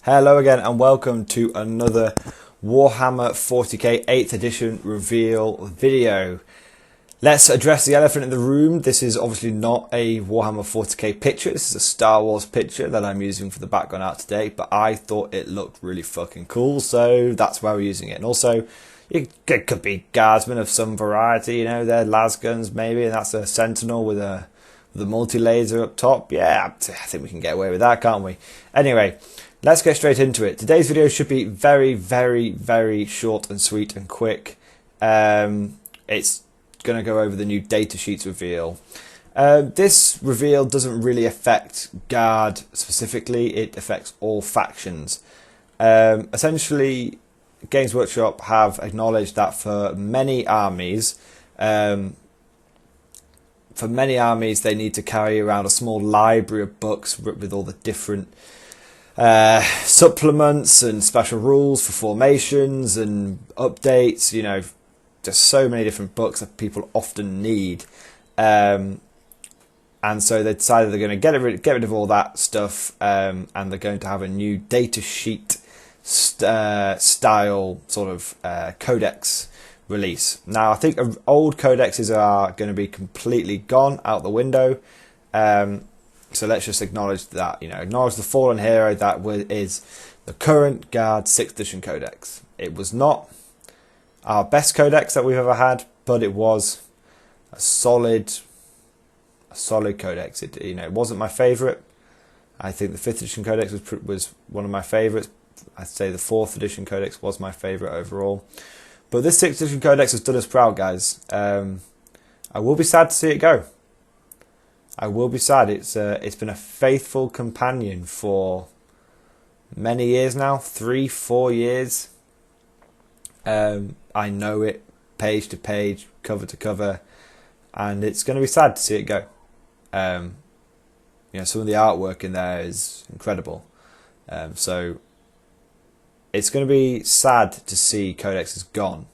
Hello again and welcome to another Warhammer 40k 8th edition reveal video. Let's address the elephant in the room. This is obviously not a Warhammer 40k picture. This is a Star Wars picture that I'm using for the background art today, but I thought it looked really fucking cool, so that's why we're using it. And also, it could be guardsmen of some variety, you know, they're las guns maybe, and that's a sentinel with a multi-laser up top. Yeah, I think we can get away with that, can't we? Anyway, let's get straight into it. Today's video should be very, very, very short and sweet and quick. It's going to go over the new datasheets reveal. This reveal doesn't really affect Guard specifically, it affects all factions. Essentially, Games Workshop have acknowledged that for many armies, they need to carry around a small library of books with all the different supplements and special rules for formations and updates. You know, there's so many different books that people often need, and so they decided they're going to get rid of all that stuff, and they're going to have a new datasheet style sort of codex release. Now, I think old codexes are going to be completely gone out the window. So let's just acknowledge that, you know, acknowledge the fallen hero that is the current Guard 6th edition codex. It was not our best codex that we've ever had, but it was a solid codex. It wasn't my favourite. I think the 5th edition codex was one of my favourites. I'd say the 4th edition codex was my favourite overall. But this 6th edition codex has done us proud, guys. I will be sad to see it go. I will be sad. It's been a faithful companion for many years now, 3-4 years. I know it page to page, cover to cover, and it's going to be sad to see it go. Some of the artwork in there is incredible. So it's going to be sad to see Codex is gone,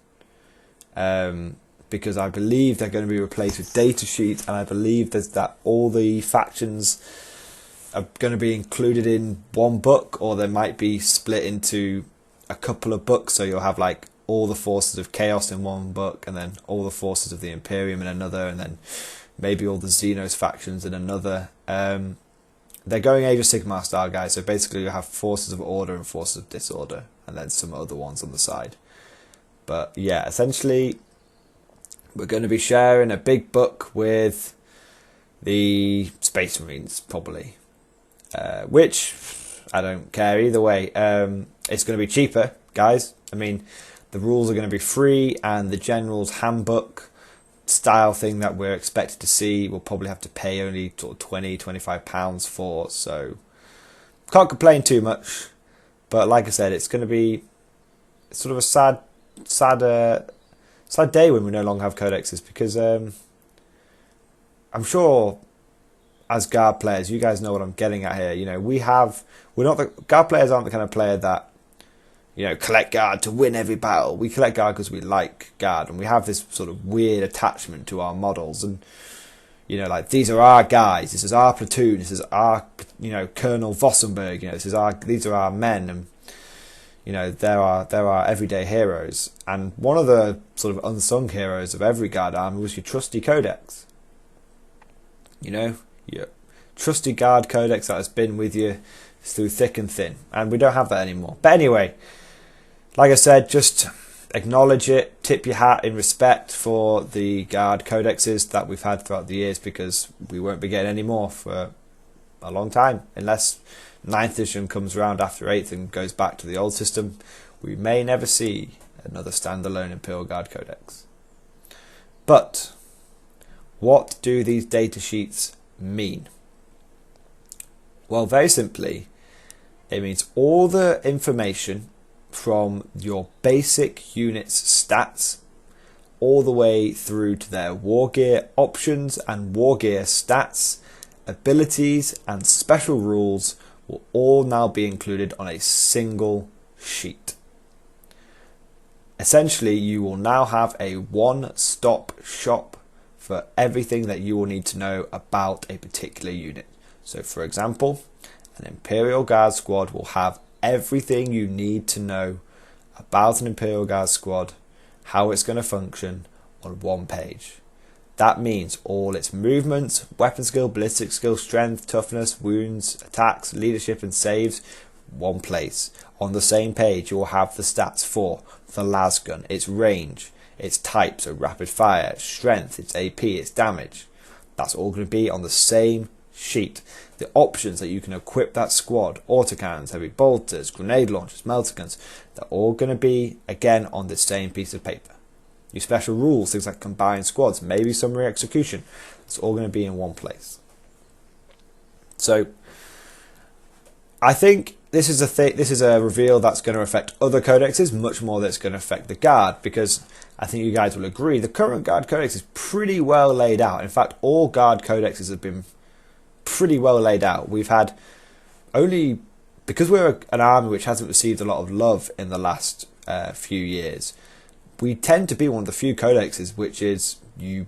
because I believe they're going to be replaced with datasheets, and I believe that all the factions are going to be included in one book, or they might be split into a couple of books. So you'll have like all the forces of Chaos in one book, and then all the forces of the Imperium in another, and then maybe all the Xenos factions in another. They're going Age of Sigmar style, guys, so basically you have forces of order and forces of disorder, and then some other ones on the side. But yeah, essentially, we're going to be sharing a big book with the Space Marines, probably. Which, I don't care either way. It's going to be cheaper, guys. I mean, the rules are going to be free, and the General's Handbook style thing that we're expected to see we'll probably have to pay only sort of £20-25 for, so can't complain too much. But like I said, it's going to be sort of a sad day when we no longer have codexes, because I'm sure as Guard players, you guys know what I'm getting at here. You know, Guard players aren't the kind of player that, you know, collect Guard to win every battle. We collect Guard because we like Guard, and we have this sort of weird attachment to our models. And, you know, like, these are our guys. This is our platoon. This is our, you know, Colonel Vossenberg. You know, these are our men, and, you know, they're our everyday heroes. And one of the sort of unsung heroes of every Guard army was your trusty Codex. You know, your trusty Guard Codex that has been with you through thick and thin, and we don't have that anymore. But anyway, like I said, just acknowledge it, tip your hat in respect for the Guard codexes that we've had throughout the years, because we won't be getting any more for a long time, unless 9th edition comes around after 8th and goes back to the old system. We may never see another standalone Imperial Guard codex. But what do these datasheets mean? Well, very simply, it means all the information from your basic unit's stats all the way through to their war gear options and war gear stats, abilities and special rules will all now be included on a single sheet. Essentially, you will now have a one-stop shop for everything that you will need to know about a particular unit. So, for example, an Imperial Guard squad will have everything you need to know about an Imperial Guard squad, how it's going to function on one page. That means all its movements, weapon skill, ballistic skill, strength, toughness, wounds, attacks, leadership and saves, one place. On the same page you'll have the stats for the lasgun, its range, its type, so rapid fire, its strength, its AP, its damage. That's all going to be on the same sheet. The options that you can equip that squad, autocannons, heavy bolters, grenade launchers, melter guns, they're all going to be again on the same piece of paper. Your special rules, things like combined squads, maybe summary execution, it's all going to be in one place. So I think this is a reveal that's going to affect other codexes much more than it's going to affect the Guard, because I think you guys will agree the current Guard codex is pretty well laid out. In fact, all Guard codexes have been pretty well laid out. We've had only, because we're an army which hasn't received a lot of love in the last few years, we tend to be one of the few codexes which is you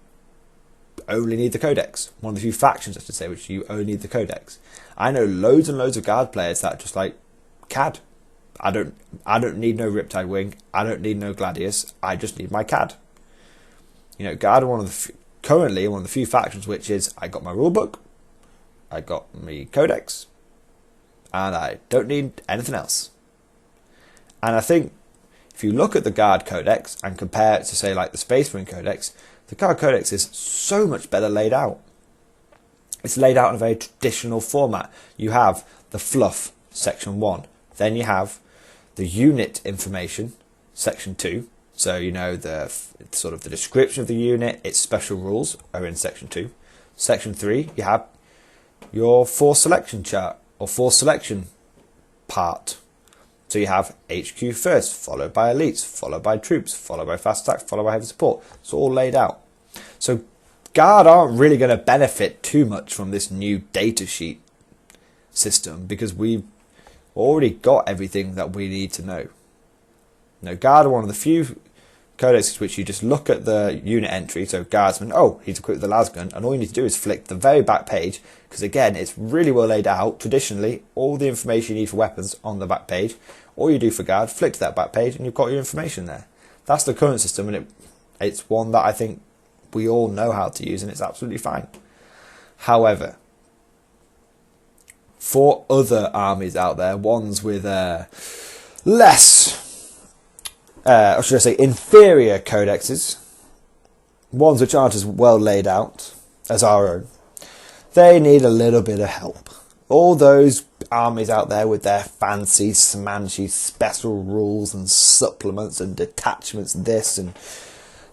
only need the Codex. One of the few factions, I should say, which you only need the Codex. I know loads and loads of Guard players that are just like, CAD. I don't need no Riptide Wing. I don't need no Gladius. I just need my CAD. You know, Guard are currently one of the few factions which is, I got my rulebook, I got my Codex, and I don't need anything else. And I think if you look at the Guard Codex and compare it to, say, like the Space Marine Codex, the Guard Codex is so much better laid out. It's laid out in a very traditional format. You have the fluff, section 1. Then you have the unit information, section 2. So, you know, the sort of the description of the unit, its special rules are in section 2. Section 3, you have your force selection chart or force selection part. So you have HQ first, followed by elites, followed by troops, followed by fast attack, followed by heavy support. It's all laid out. So Guard aren't really going to benefit too much from this new datasheet system because we've already got everything that we need to know. Now, Guard are one of the few codexes which you just look at the unit entry, so Guardsman, oh, he's equipped with the lasgun, and all you need to do is flick the very back page, because again, it's really well laid out. Traditionally, all the information you need for weapons on the back page. All you do for Guard, flick to that back page, and you've got your information there. That's the current system, and it's one that I think we all know how to use, and it's absolutely fine. However, for other armies out there, ones with less, or should I say inferior codexes, ones which aren't as well laid out as our own, they need a little bit of help. All those armies out there with their fancy, smanchy special rules and supplements and detachments, this and,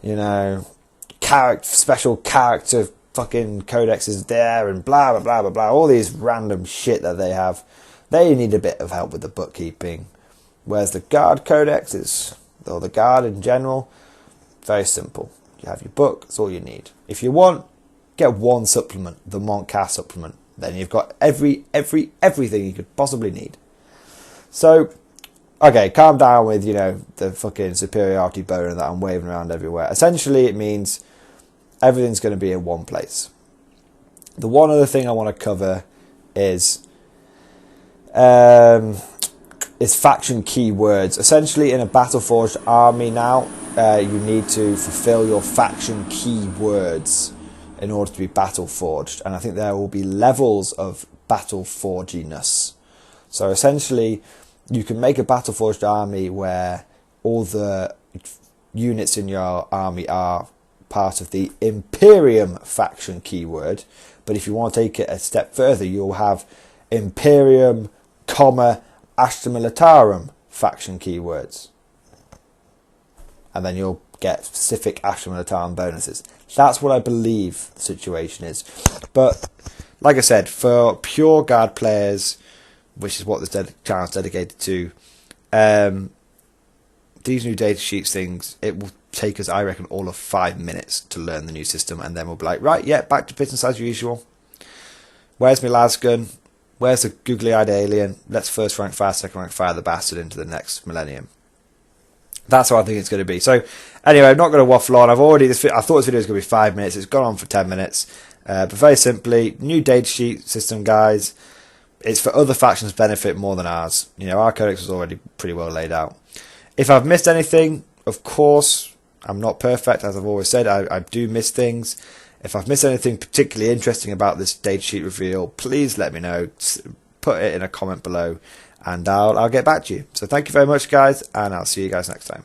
you know, special character fucking codexes there and blah, blah, blah, blah, blah, all these random shit that they have, they need a bit of help with the bookkeeping. Whereas the Guard Codex is, or the Guard in general, very simple. You have your book, that's all you need. If you want, get one supplement, the Montcast supplement. Then you've got everything you could possibly need. So, okay, calm down with, you know, the fucking superiority boner that I'm waving around everywhere. Essentially, it means everything's going to be in one place. The one other thing I want to cover is faction keywords. Essentially, in a Battleforged army now, you need to fulfill your faction keywords in order to be Battleforged, and I think there will be levels of Battleforginess. So essentially, you can make a Battleforged army where all the units in your army are part of the Imperium faction keyword, but if you want to take it a step further, you'll have Imperium, Astra Militarum faction keywords, and then you'll get specific Astra Militarum bonuses. That's what I believe the situation is. But like I said, for pure Guard players, which is what this channel is dedicated to, these new data sheets things, it will take us, I reckon, all of 5 minutes to learn the new system, and then we'll be like, right, yeah, back to business as usual. Where's my lasgun? Where's the googly-eyed alien? Let's first rank fire, second rank fire the bastard into the next millennium. That's how I think it's going to be. So, anyway, I'm not going to waffle on. I thought this video was going to be 5 minutes. It's gone on for 10 minutes. But very simply, new datasheet system, guys. it's for other factions' benefit more than ours. You know, our codex was already pretty well laid out. If I've missed anything, of course, I'm not perfect, as I've always said. I do miss things. If I've missed anything particularly interesting about this data sheet reveal, please let me know. Put it in a comment below, and I'll get back to you. So thank you very much, guys, and I'll see you guys next time.